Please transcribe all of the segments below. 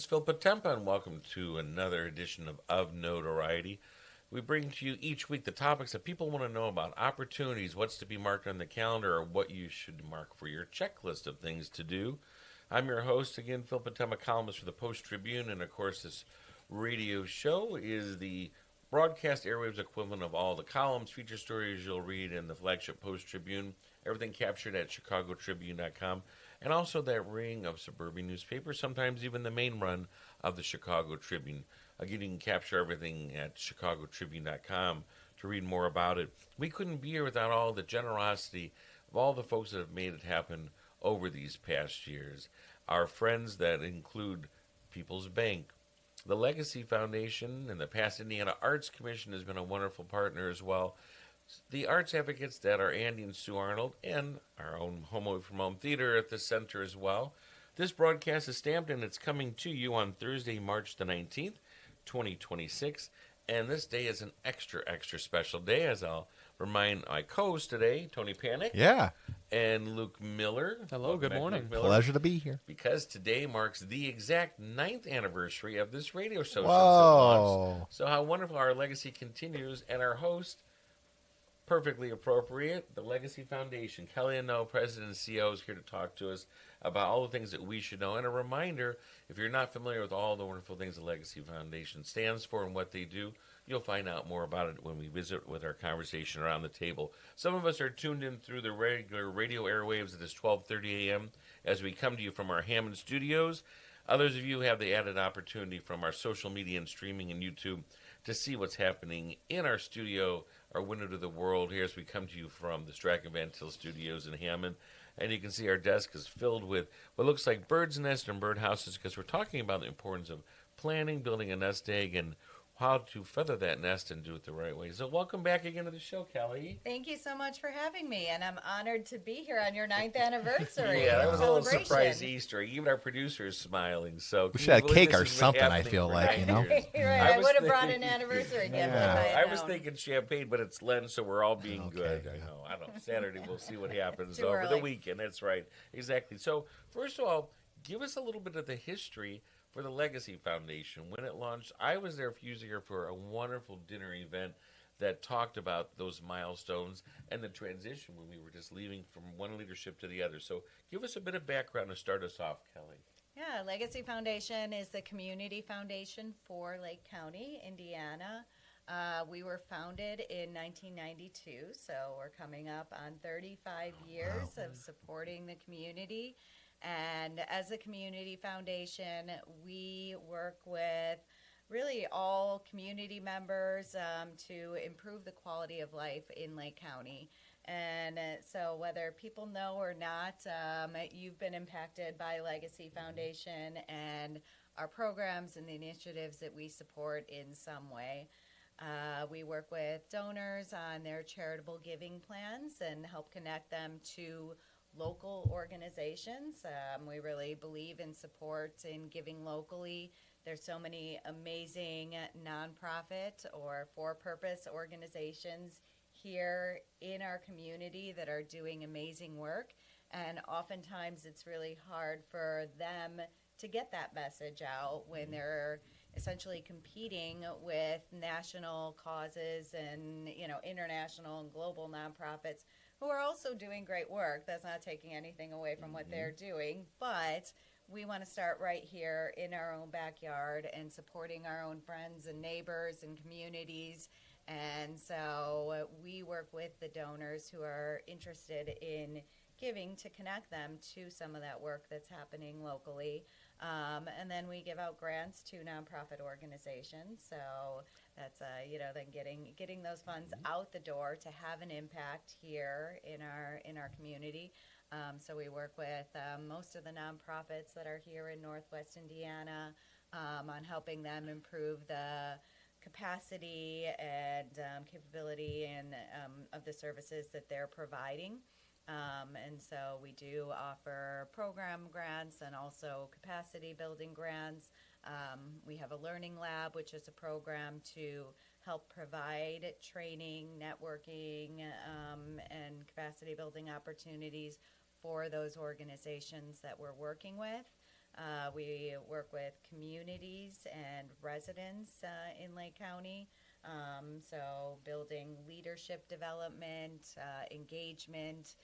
Phil Potempa, and welcome to another edition of Notoriety. We bring to you each week the topics that people want to know about, opportunities, what's to be marked on the calendar, or what you should mark for your checklist of things to do. I'm your host, again, Phil Potempa, columnist for the Post-Tribune, and of course this radio show is the broadcast airwaves equivalent of all the columns, feature stories you'll read in the flagship Post-Tribune, everything captured at chicagotribune.com, and also that ring of suburban newspapers, sometimes even the main run of the Chicago Tribune. Again, you can capture everything at chicagotribune.com to read more about it. We couldn't be here without all the generosity of all the folks that have made it happen over these past years. Our friends that include People's Bank, the Legacy Foundation, and the Past Indiana Arts Commission has been a wonderful partner as well. The arts advocates that are Andy and Sue Arnold, and our own Home Away From Home Theater at the center as well. This broadcast is stamped, and it's coming to you on Thursday, March the 19th, 2026. And this day is an extra special day, as I'll remind my co-host today, Tony Panic. Yeah. And Luke Miller. Hello, good morning. Pleasure to be here. Because today marks the exact 9th anniversary of this radio show. Whoa. So how wonderful our legacy continues, and our host, perfectly appropriate, the Legacy Foundation. Kelly and President and CEO, is here to talk to us about all the things that we should know. And a reminder, if you're not familiar with all the wonderful things the Legacy Foundation stands for and what they do, you'll find out more about it when we visit with our conversation around the table. Some of us are tuned in through the regular radio airwaves at this 12:30 a.m. as we come to you from our Hammond studios. Others of you have the added opportunity from our social media and streaming and YouTube to see what's happening in our studio, our window to the world here as we come to you from the Strachan Van Til studios in Hammond. And you can see our desk is filled with what looks like birds' nests and bird houses, because we're talking about the importance of planning, building a nest egg, and how to feather that nest and do it the right way. So welcome back again to the show, Kelly. Thank you so much for having me, and I'm honored to be here on your 9th anniversary. Yeah, that was a little surprise Easter. Even our producer is smiling. So we should have cake or something, I feel like, you know. Right, I would have brought an anniversary gift. I was thinking champagne, but it's Lent, so we're all being good. You know, I don't know. Saturday, we'll see what happens over the weekend. That's right. Exactly. So, first of all, give us a little bit of the history for the Legacy Foundation. When it launched, I was there a few years ago for a wonderful dinner event that talked about those milestones and the transition when we were just leaving from one leadership to the other. So give us a bit of background to start us off, Kelly. Yeah, Legacy Foundation is the community foundation for Lake County, Indiana. We were founded in 1992, so we're coming up on 35 years of supporting the community. And as a community foundation, we work with really all community members to improve the quality of life in Lake County. And so whether people know or not, you've been impacted by Legacy Foundation and our programs and the initiatives that we support in some way. We work with donors on their charitable giving plans and help connect them to local organizations. We really believe in support in giving locally. There's so many amazing nonprofit or for-purpose organizations here in our community that are doing amazing work, and oftentimes it's really hard for them to get that message out when they're essentially competing with national causes and international and global nonprofits who are also doing great work. That's not taking anything away from what they're doing, but we want to start right here in our own backyard and supporting our own friends and neighbors and communities. And so we work with the donors who are interested in giving to connect them to some of that work that's happening locally. And then we give out grants to nonprofit organizations. So that's then getting those funds out the door to have an impact here in our community. So we work with most of the nonprofits that are here in Northwest Indiana on helping them improve the capacity and capability and of the services that they're providing. And so we do offer program grants and also capacity building grants. We have a learning lab, which is a program to help provide training, networking, and capacity building opportunities for those organizations that we're working with. We work with communities and residents in Lake County. So building leadership development, engagement.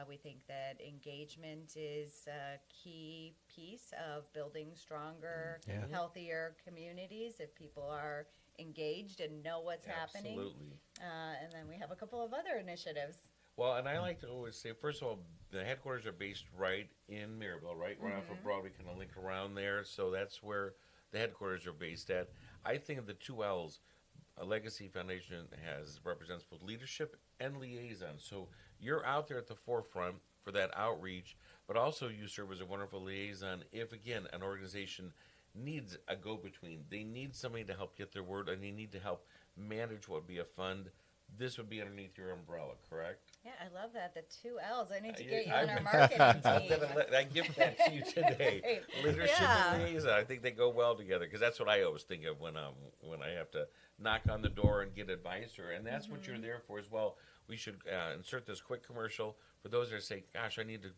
We think that engagement is a key piece of building stronger, healthier communities if people are engaged and know what's happening. Absolutely. And then we have a couple of other initiatives. Well, and I like to always say, first of all, the headquarters are based right in Maryville, right off of Broadway, kind of link around there. So that's where the headquarters are based at. I think of the two L's. A Legacy Foundation represents both leadership and liaison. So you're out there at the forefront for that outreach, but also you serve as a wonderful liaison if, again, an organization needs a go-between. They need somebody to help get their word, and they need to help manage what would be a fund. This would be underneath your umbrella, correct? Yeah, I love that. The two L's. I need to get you on our marketing team. I give that to you today. Leadership and liaison. I think they go well together because that's what I always think of when I have to knock on the door and get advice, and that's what you're there for as well. We should insert this quick commercial for those that say, "Gosh, I need to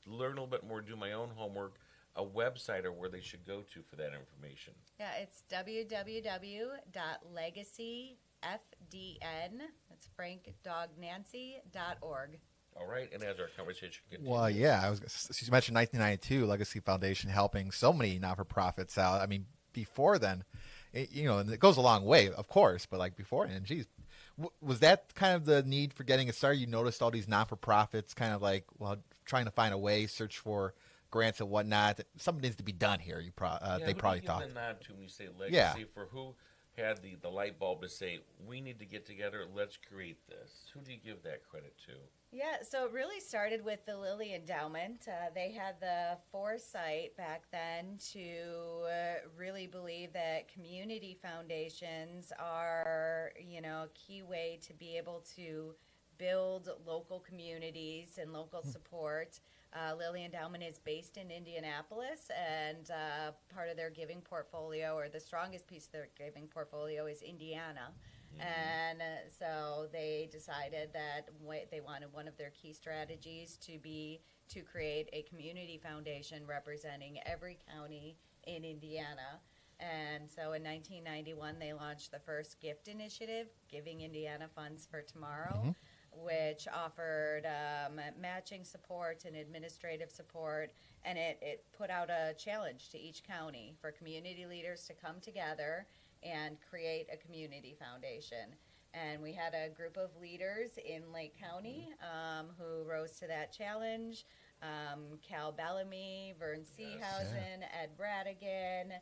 learn a little bit more, do my own homework." A website or where they should go to for that information. Yeah, it's www.legacydn. That's frankdognancy.org. All right, and as our conversation continues. Well, yeah, you mentioned 1992 Legacy Foundation helping so many not-for-profits out. I mean, before then, and it goes a long way, of course, but like beforehand, geez, was that kind of the need for getting it started? You noticed all these not-for-profits kind of like, trying to find a way, search for grants and whatnot. Something needs to be done here. They probably thought. Who do you give the nod to when you say legacy? For who had the light bulb to say, we need to get together, let's create this? Who do you give that credit to? Yeah, so it really started with the Lilly Endowment. They had the foresight back then to really believe that community foundations are, a key way to be able to build local communities and local support. Lilly Endowment is based in Indianapolis, and part of their giving portfolio, or the strongest piece of their giving portfolio, is Indiana. And so they decided that they wanted one of their key strategies to be to create a community foundation representing every county in Indiana. And so in 1991, they launched the first gift initiative, Giving Indiana Funds for Tomorrow, which offered matching support and administrative support. And it put out a challenge to each county for community leaders to come together and create a community foundation. And we had a group of leaders in Lake County who rose to that challenge. Cal Bellamy, Vern Seehausen, Ed Bradigan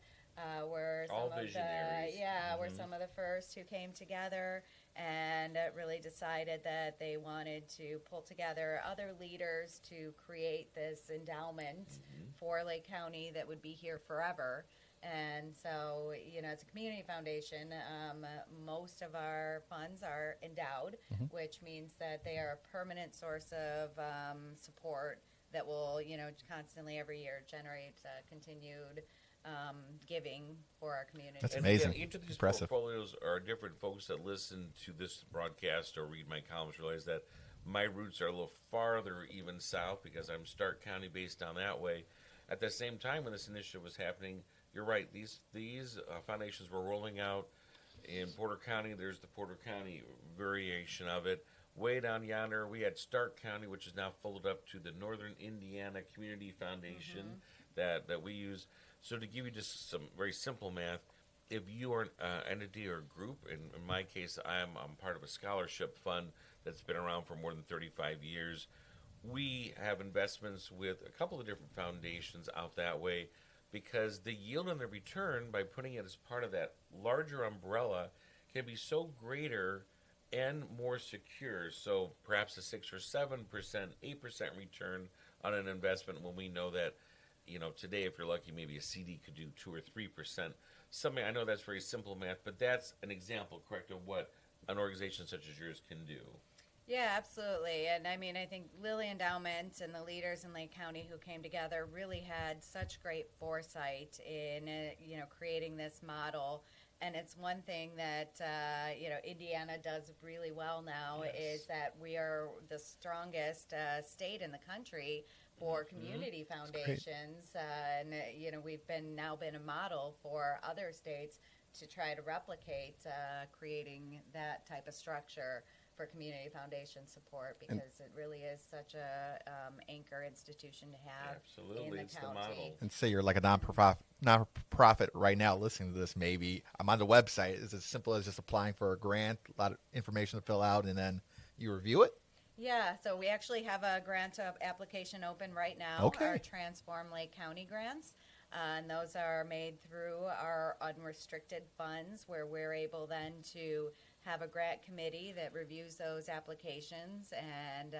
were some all of visionaries. were some of the first who came together and really decided that they wanted to pull together other leaders to create this endowment for Lake County that would be here forever. And so, it's a community foundation. Most of our funds are endowed, which means that they are a permanent source of support that will, constantly every year generate continued giving for our community. That's and amazing. Again, each of these Impressive. portfolios are different. Folks that listen to this broadcast or read my columns realize that my roots are a little farther even south because I'm Stark County based down that way. At the same time when this initiative was happening, you're right, these foundations were rolling out in Porter County. There's the Porter County variation of it. Way down yonder, we had Stark County, which is now folded up to the Northern Indiana Community Foundation that we use. So to give you just some very simple math, if you are an entity or a group, in my case, I'm part of a scholarship fund that's been around for more than 35 years. We have investments with a couple of different foundations out that way because the yield on the return by putting it as part of that larger umbrella can be so greater and more secure. So perhaps a 6 or 7%, 8% return on an investment when we know that, today if you're lucky, maybe a CD could do 2 or 3%. I know that's very simple math, but that's an example, correct, of what an organization such as yours can do. Yeah, absolutely. And I think Lilly Endowment and the leaders in Lake County who came together really had such great foresight in, creating this model. And it's one thing that Indiana does really well now is that we are the strongest state in the country for community foundations, and we've now been a model for other states to try to replicate creating that type of structure for community foundation support, because it really is such a anchor institution to have in the it's county. the model. And say you're like a non-profit right now listening to this, maybe I'm on the website. It's as simple as just applying for a grant, a lot of information to fill out, and then you review it. Yeah, so we actually have a grant application open right now, Okay. our Transform Lake County grants. And those are made through our unrestricted funds, where we're able then to have a grant committee that reviews those applications and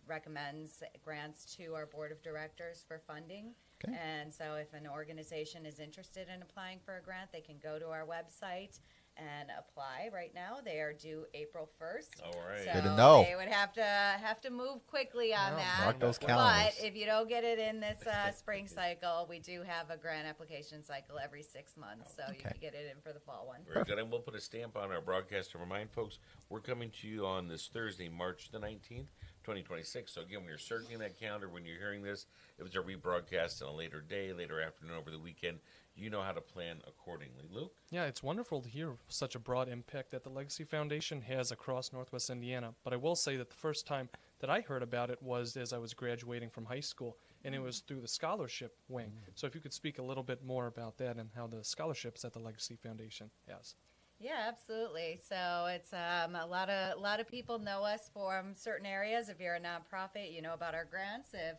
recommends grants to our board of directors for funding. Okay. And so if an organization is interested in applying for a grant, they can go to our website and apply. Right now, they are due April 1st. All right. So Good to know. they would have to move quickly on that. Mark those But calendars. if you don't get it in this spring cycle, we do have a grant application cycle every 6 months, so you Okay. can get it in for the fall one. Very good. And we'll put a stamp on our broadcast to remind folks we're coming to you on this Thursday, March the 19th, 2026. So, again, when you're circling that calendar, when you're hearing this, if it's a rebroadcast on a later day, later afternoon, over the weekend, you know how to plan accordingly. Luke? Yeah, it's wonderful to hear such a broad impact that the Legacy Foundation has across Northwest Indiana. But I will say that the first time that I heard about it was as I was graduating from high school, and it was through the scholarship wing. So if you could speak a little bit more about that and how the scholarships that the Legacy Foundation has. Yeah, absolutely. So it's a lot of people know us from certain areas. If you're a nonprofit, you know about our grants. If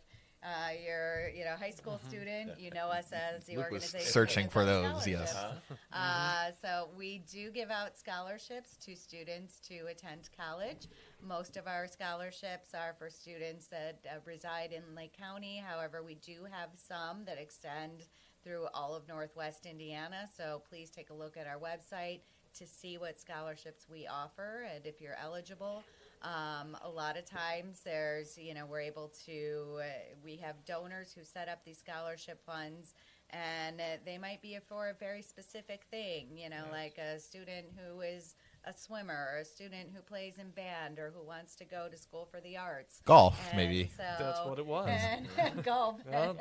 you're a high school student, you know us as the Luke was organization. that searching gives for out those, yes. scholarships. So we do give out scholarships to students to attend college. Most of our scholarships are for students that reside in Lake County. However, we do have some that extend through all of Northwest Indiana. So please take a look at our website to see what scholarships we offer and if you're eligible. A lot of times we're able to, we have donors who set up these scholarship funds, and they might be for a very specific thing, like a student who is a swimmer, or a student who plays in band, or who wants to go to school for the arts. Golf, And maybe. so, That's what it was. And golf. Yeah,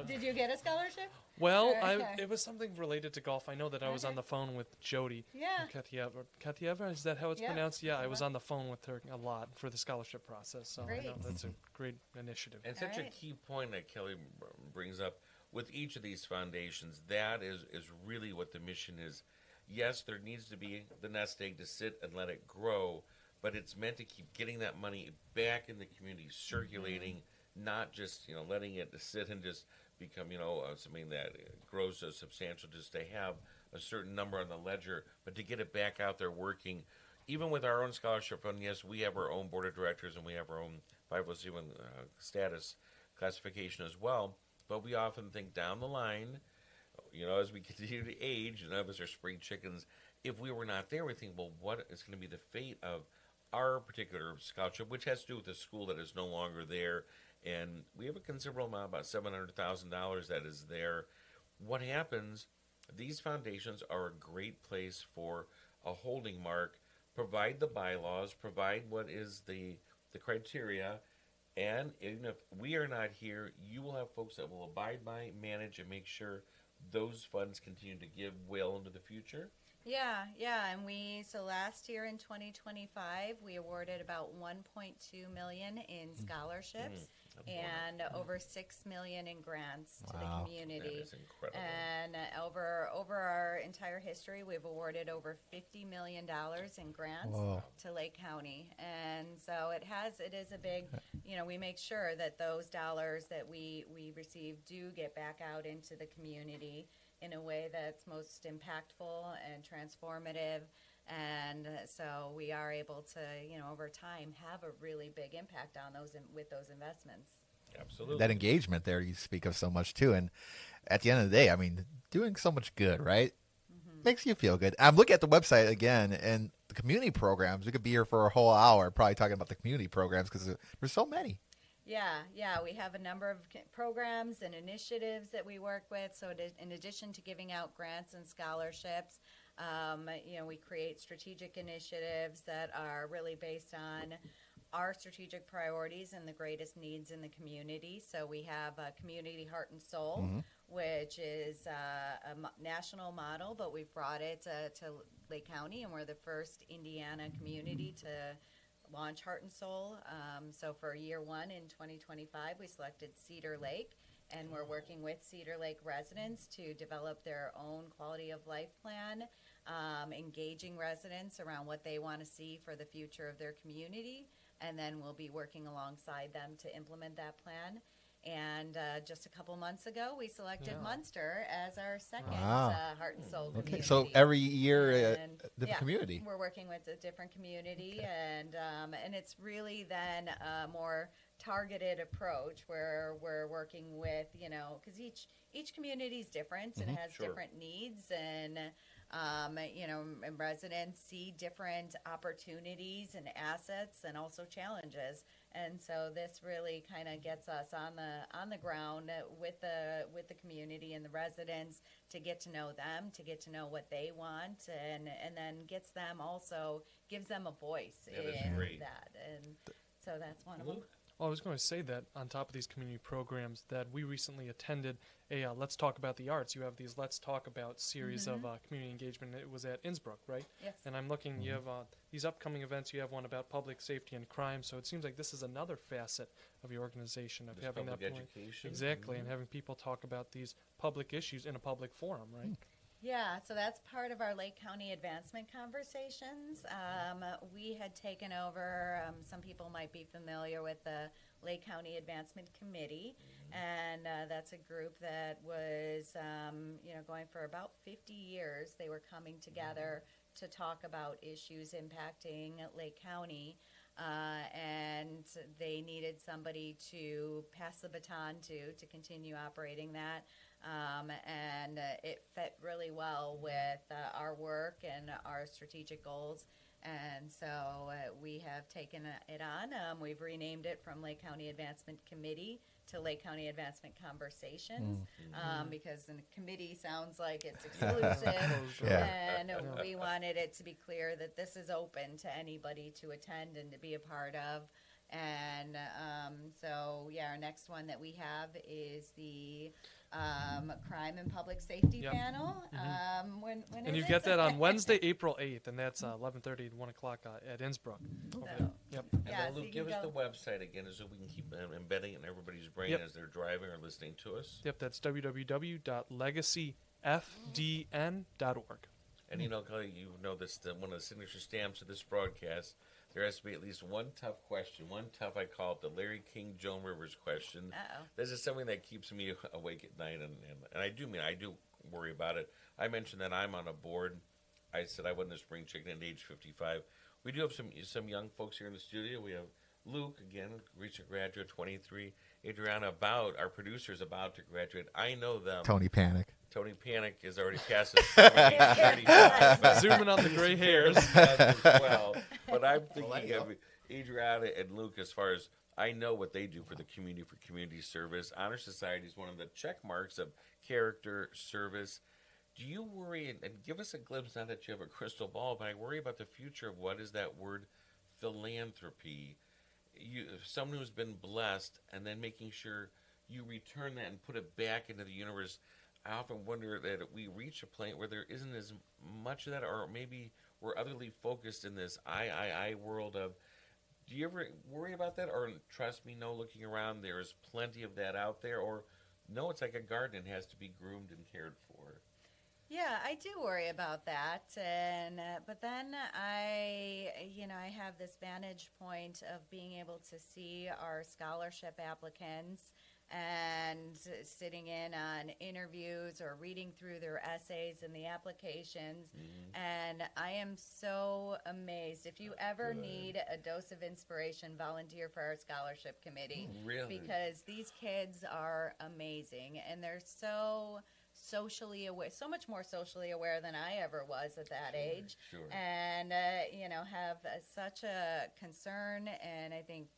Did you get a scholarship? well, Okay. it was something related to golf. I know that I was on the phone with Jody Yeah. Katieva, is that how it's Yeah. pronounced? Yeah, I was Katieva. on the phone with her a lot for the scholarship process. So I know Great. that's a great initiative. And such a Right. key point that Kelly brings up with each of these foundations, that is really what the mission is. Yes, there needs to be the nest egg to sit and let it grow, but it's meant to keep getting that money back in the community, circulating, not just letting it sit and just become something that grows so substantial just to have a certain number on the ledger, but to get it back out there working. Even with our own scholarship fund, yes, we have our own board of directors and we have our own 501 status classification as well, but we often think down the line, as we continue to age, and none of us are spring chickens, if we were not there, we think, well, what is going to be the fate of our particular scholarship, which has to do with the school that is no longer there, and we have a considerable amount, about $700,000 that is there. What happens? These foundations are a great place for a holding mark. Provide the bylaws, provide what is the criteria, and even if we are not here, you will have folks that will abide by, manage, and make sure those funds continue to give well into the future. Yeah, and so last year in 2025, we awarded about 1.2 million in scholarships and over 6 million in grants to the Wow. community. That is incredible. And over our entire history, we've awarded over $50 million in grants Whoa. to Lake County. And so it is a big, we make sure that those dollars that we receive do get back out into the community in a way that's most impactful and transformative. And so we are able to, over time, have a really big impact on those with those investments. Absolutely. That engagement there you speak of so much too, and at the end of the day, I mean, doing so much good, right? Makes you feel good. I'm looking at the website again, and the community programs. We could be here for a whole hour, probably talking about the community programs because there's so many. Yeah, we have a number of programs and initiatives that we work with. So in addition to giving out grants and scholarships, We create strategic initiatives that are really based on our strategic priorities and the greatest needs in the community. So we have Community Heart and Soul, which is a national model, but we've brought it to Lake County, and we're the first Indiana community to launch Heart and Soul. So for year one in 2025, we selected Cedar Lake, and we're working with Cedar Lake residents to develop their own quality of life plan, engaging residents around what they want to see for the future of their community, and then we'll be working alongside them to implement that plan. And just a couple months ago, we selected Munster as our second Heart and Soul community. Okay, so every year, the community. We're working with a different community, and it's really then a more targeted approach where we're working with, because each community is different and has different needs, and and residents see different opportunities and assets and also challenges. And so this really kind of gets us on the ground with the community and the residents to get to know them, to get to know what they want, and then gives them a voice in that. And so that's one of them. Well, I was going to say that on top of these community programs that we recently attended a Let's Talk About the Arts. You have these Let's Talk About series of community engagement. It was at Innsbruck, right? Yes. And I'm looking, you have these upcoming events. You have one about public safety and crime. So it seems like this is another facet of your organization of having public that point. education. Exactly, and having people talk about these public issues in a public forum, right? Yeah, so that's part of our Lake County advancement conversations. We had taken over, some people might be familiar with the Lake County Advancement Committee, and that's a group that was, going for about 50 years. They were coming together to talk about issues impacting Lake County, and they needed somebody to pass the baton to continue operating that. And it fit really well with our work and our strategic goals. And so we have taken it on. We've renamed it from Lake County Advancement Committee to Lake County Advancement Conversations, because the committee sounds like it's exclusive. And we wanted it to be clear that this is open to anybody to attend and to be a part of. And our next one that we have is the Crime and Public Safety panel. When and is you it? get that on Wednesday, April 8th, and that's 11:30 to 1 o'clock at Innsbruck. Yep. And then, Luke, give us the website again so we can keep embedding it in everybody's brain as they're driving or listening to us. Yep, that's www.legacyfdn.org. And Kelly, this one of the signature stamps of this broadcast. There has to be at least one tough question, I call it the Larry King, Joan Rivers question. This is something that keeps me awake at night, and I do worry about it. I mentioned that I'm on a board. I said I wasn't a spring chicken at age 55. We do have some young folks here in the studio. We have Luke, again, recent graduate, 23. Adriana, our producer's about to graduate. I know them. Tony Panic is already past his 35. Zooming on the gray hairs. As well. But I'm thinking of Adriana and Luke as far as I know what they do for the community, for community service. Honor Society is one of the check marks of character service. Do you worry, and give us a glimpse, not that you have a crystal ball, but I worry about the future of what is that word philanthropy. Someone who's been blessed and then making sure you return that and put it back into the universe. I often wonder that we reach a point where there isn't as much of that, or maybe we're otherly focused in this I world of. Do you ever worry about that, or trust me, no, looking around, there is plenty of that out there, or no, it's like a garden, it has to be groomed and cared for? Yeah, I do worry about that, and but then I have this vantage point of being able to see our scholarship applicants and sitting in on interviews or reading through their essays and the applications, and I am so amazed. If you ever need a dose of inspiration, volunteer for our scholarship committee. Really? Because these kids are amazing, and they're so socially aware, so much more socially aware than I ever was at that age, and have such a concern and I think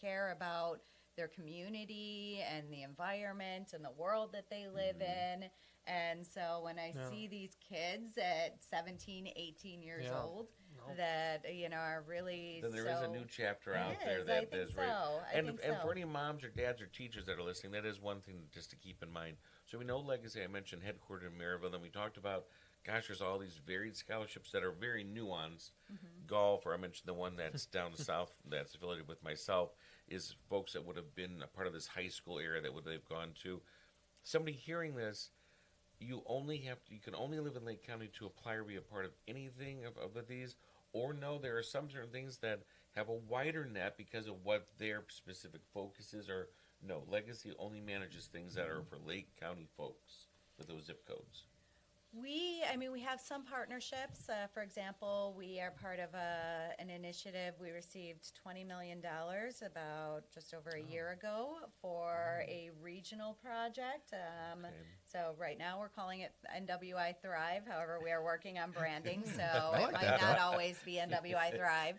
care about their community and the environment and the world that they live in. And so when I see these kids at 17, 18 years old that, are really then there is a new chapter out there I that think is so. right. I And think for so. any moms or dads or teachers that are listening, that is one thing just to keep in mind. So we know Legacy, I mentioned headquartered in Maryville, and we talked about, gosh, there's all these varied scholarships that are very nuanced. Golf, or I mentioned the one that's down south that's affiliated with myself, is folks that would have been a part of this high school area that would have gone to. Somebody hearing this, you can only live in Lake County to apply or be a part of anything of these, or no, there are some certain things that have a wider net because of what their specific focus is, or no, Legacy only manages things that are for Lake County folks with those zip codes. We have some partnerships. For example, we are part of an initiative. We received $20 million about just over a year ago for a regional project. So right now we're calling it NWI Thrive. However, we are working on branding, so like it might that. not always be NWI Thrive.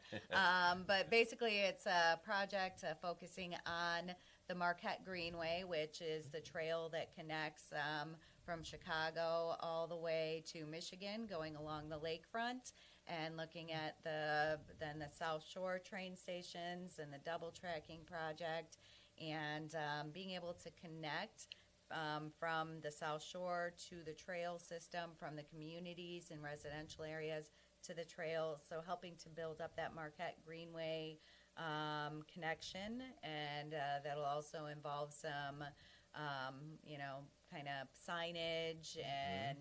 But basically, it's a project focusing on the Marquette Greenway, which is the trail that connects from Chicago all the way to Michigan, going along the lakefront, and looking at the South Shore train stations and the double tracking project, and being able to connect from the South Shore to the trail system, from the communities and residential areas to the trail. So helping to build up that Marquette Greenway connection, and that'll also involve some kind of signage and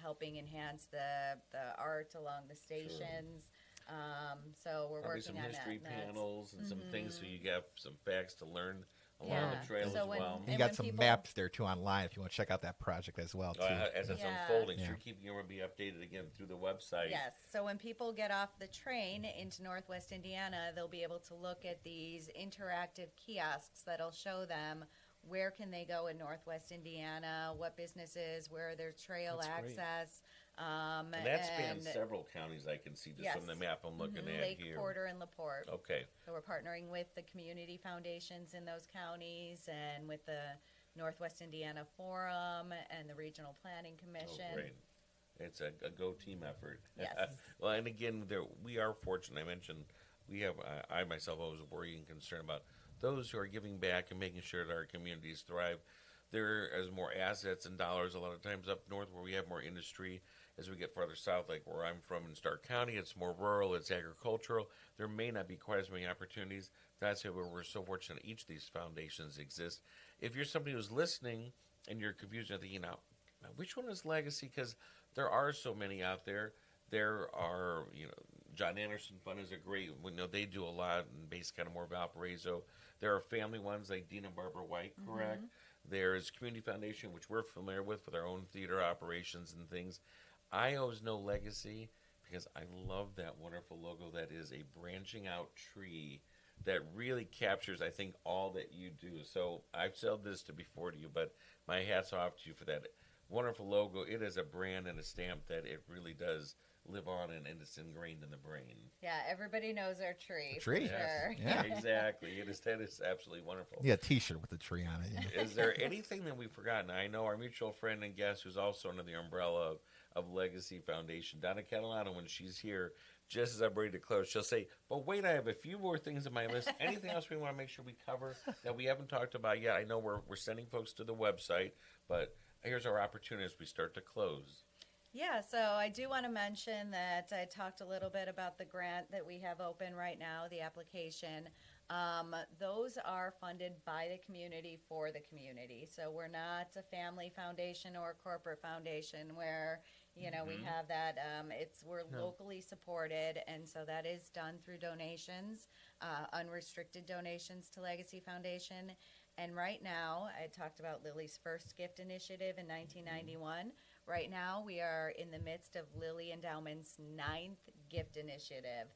helping enhance the art along the stations. So we're Probably working some on history that. panels and some things so you have some facts to learn along Yeah. the trail So as when- well. And you And got when some people- maps there too online if you want to check out that project as well too. As it's Yeah. unfolding, so Yeah. you're keeping it will be updated again through the website. Yes. So when people get off the train into Northwest Indiana, they'll be able to look at these interactive kiosks that'll show them where can they go in Northwest Indiana, what businesses, where there's trail That's great. access. And that spans and several counties I can see just Yes. from the map I'm looking at Lake here. Porter and LaPorte. Okay. So we're partnering with the community foundations in those counties and with the Northwest Indiana Forum and the Regional Planning Commission. Oh, great. It's a go team effort. Yes. Well, and again, we are fortunate. I mentioned we have. I myself always worry and concerned about those who are giving back and making sure that our communities thrive. There is more assets and dollars a lot of times up north where we have more industry. As we get farther south, like where I'm from in Stark County, it's more rural, it's agricultural. There may not be quite as many opportunities. That's why we're so fortunate each of these foundations exist. If you're somebody who's listening and you're confused and thinking, now which one is Legacy? Because there are so many out there. There are, John Anderson Fund is a great, they do a lot and based kind of more of Valparaiso. There are family ones like Dean and Barbara White, correct? There's Community Foundation, which we're familiar with our own theater operations and things. I always know Legacy because I love that wonderful logo that is a branching out tree that really captures, I think, all that you do. So I've said this before to you, but my hat's off to you for that wonderful logo. It is a brand and a stamp that it really does live on, and it's ingrained in the brain. Yeah, everybody knows our tree. The tree. For sure. Yeah. Exactly. That is absolutely wonderful. Yeah, a T-shirt with a tree on it. Yeah. Is there anything that we've forgotten? I know our mutual friend and guest, who's also under the umbrella of Legacy Foundation, Donna Catalano, when she's here, just as I'm ready to close, she'll say, but wait, I have a few more things on my list. Anything else we want to make sure we cover that we haven't talked about yet? I know we're sending folks to the website, but here's our opportunity as we start to close. Yeah, so I do want to mention that I talked a little bit about the grant that we have open right now, the application. Those are funded by the community for the community. So we're not a family foundation or a corporate foundation where, we have that. We're locally supported, and so that is done through donations, unrestricted donations to Legacy Foundation. And right now, I talked about Lily's first gift initiative in 1991. Right now, we are in the midst of Lilly Endowment's 9th gift initiative.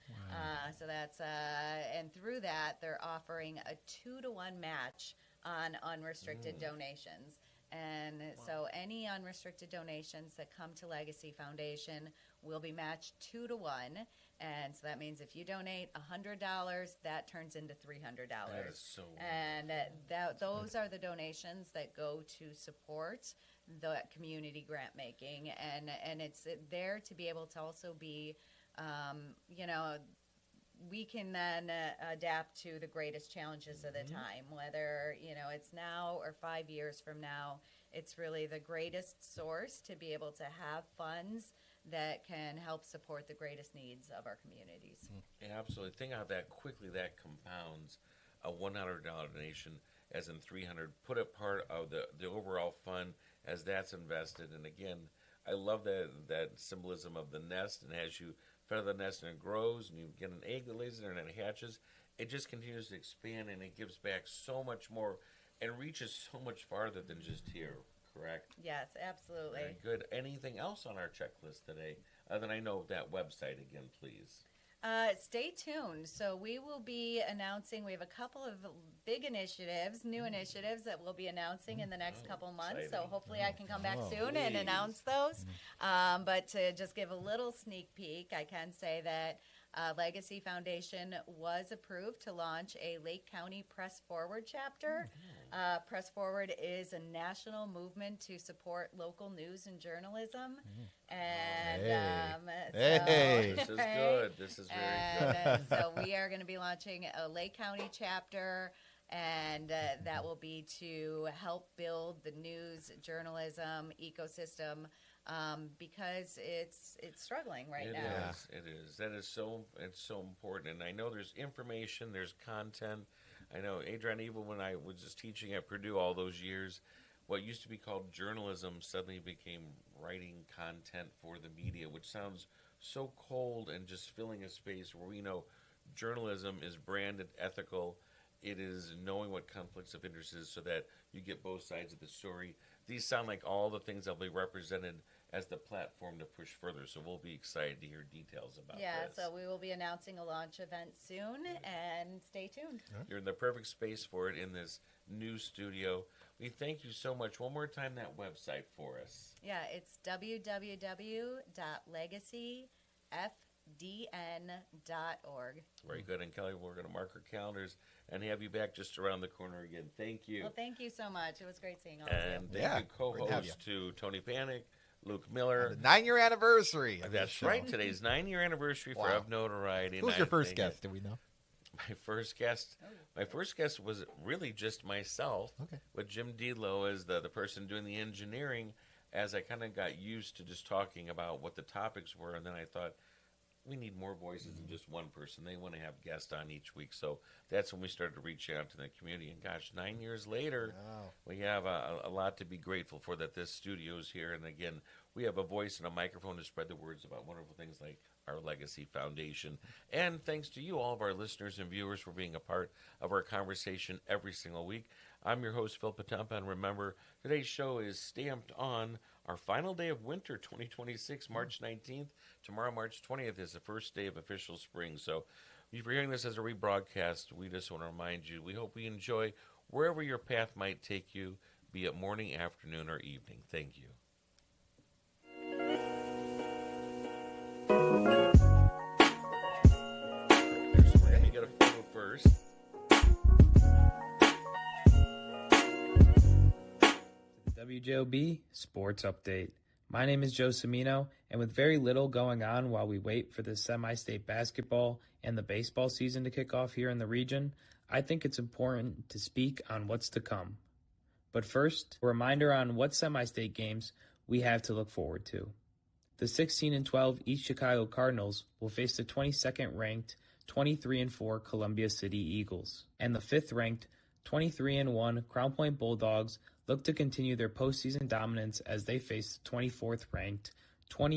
So that's, and through that, they're offering a 2-to-1 match on unrestricted donations. And so any unrestricted donations that come to Legacy Foundation will be matched 2-1. And so that means if you donate $100, that turns into $300. That is so And those are the donations that go to support the community grant making. And it's there to be able to also be, we can then adapt to the greatest challenges of the time, whether, it's now or 5 years from now. It's really the greatest source to be able to have funds that can help support the greatest needs of our communities. Yeah, absolutely. Think how that quickly that compounds. A $100 donation, as in 300, put it part of the overall fund as that's invested. And again, I love that symbolism of the nest, and as you feather the nest and it grows and you get an egg that lays there and it hatches, it just continues to expand and it gives back so much more and reaches so much farther than just here, correct? Yes, absolutely. Very good. Anything else on our checklist today? Other than I know that website again, please. Stay tuned. So we will be announcing, we have a couple of big initiatives, new initiatives that we'll be announcing in the next couple months. exciting. So hopefully I can come back soon Please. and announce those. But to just give a little sneak peek, I can say that Legacy Foundation was approved to launch a Lake County Press Forward chapter. Press Forward is a national movement to support local news and journalism. And Hey. This is good. This is very good. and so we are going to be launching a Lake County chapter, and that will be to help build the news journalism ecosystem because it's struggling right now. It is. That is it's so important. And I know there's information, there's content. I know Adrian, even when I was just teaching at Purdue all those years, what used to be called journalism suddenly became writing content for the media, which sounds so cold and just filling a space where we know journalism is branded ethical. It is knowing what conflicts of interest is so that you get both sides of the story. These sound like all the things that will be represented as the platform to push further. So we'll be excited to hear details about this. So we will be announcing a launch event soon, and stay tuned. You're in the perfect space for it in this new studio. We thank you so much. One more time, that website for us. Yeah, it's www.legacyfdn.org. Very good. And Kelly, we're going to mark our calendars and have you back just around the corner again. Thank you. Well, thank you so much. It was great seeing all of And you. thank you, great to have co-host, to Tony Panic, Luke Miller. The 9-year anniversary. Of this That's show. right. Today's 9-year anniversary for Wow. Of Notoriety. Who's And your I first think guest? Do we know? My first guest. My first guest was really just myself. Okay. With Jim Delo as the person doing the engineering. As I kind of got used to just talking about what the topics were, and then I thought we need more voices than just one person. They want to have guests on each week, so that's when we started reaching out to the community. And gosh, 9 years later, Wow. we have a lot to be grateful for that this studio is here. And again, we have a voice and a microphone to spread the words about wonderful things like our Legacy Foundation. And thanks to you, all of our listeners and viewers, for being a part of our conversation every single week. I'm your host, Phil Potempa, and remember, today's show is stamped on our final day of winter, 2026, March 19th. Tomorrow, March 20th, is the first day of official spring. So if you're hearing this as a rebroadcast, we just want to remind you, we hope we enjoy wherever your path might take you, be it morning, afternoon, or evening. Thank you. Let me get a photo first. The WJOB Sports Update. My name is Joe Cimino, and with very little going on while we wait for the semi-state basketball and the baseball season to kick off here in the region, I think it's important to speak on what's to come. But first, a reminder on what semi-state games we have to look forward to. The 16-12 East Chicago Cardinals will face the 22nd ranked 23-4 Columbia City Eagles, and the 5th ranked 23-1 Crown Point Bulldogs look to continue their postseason dominance as they face the 24th ranked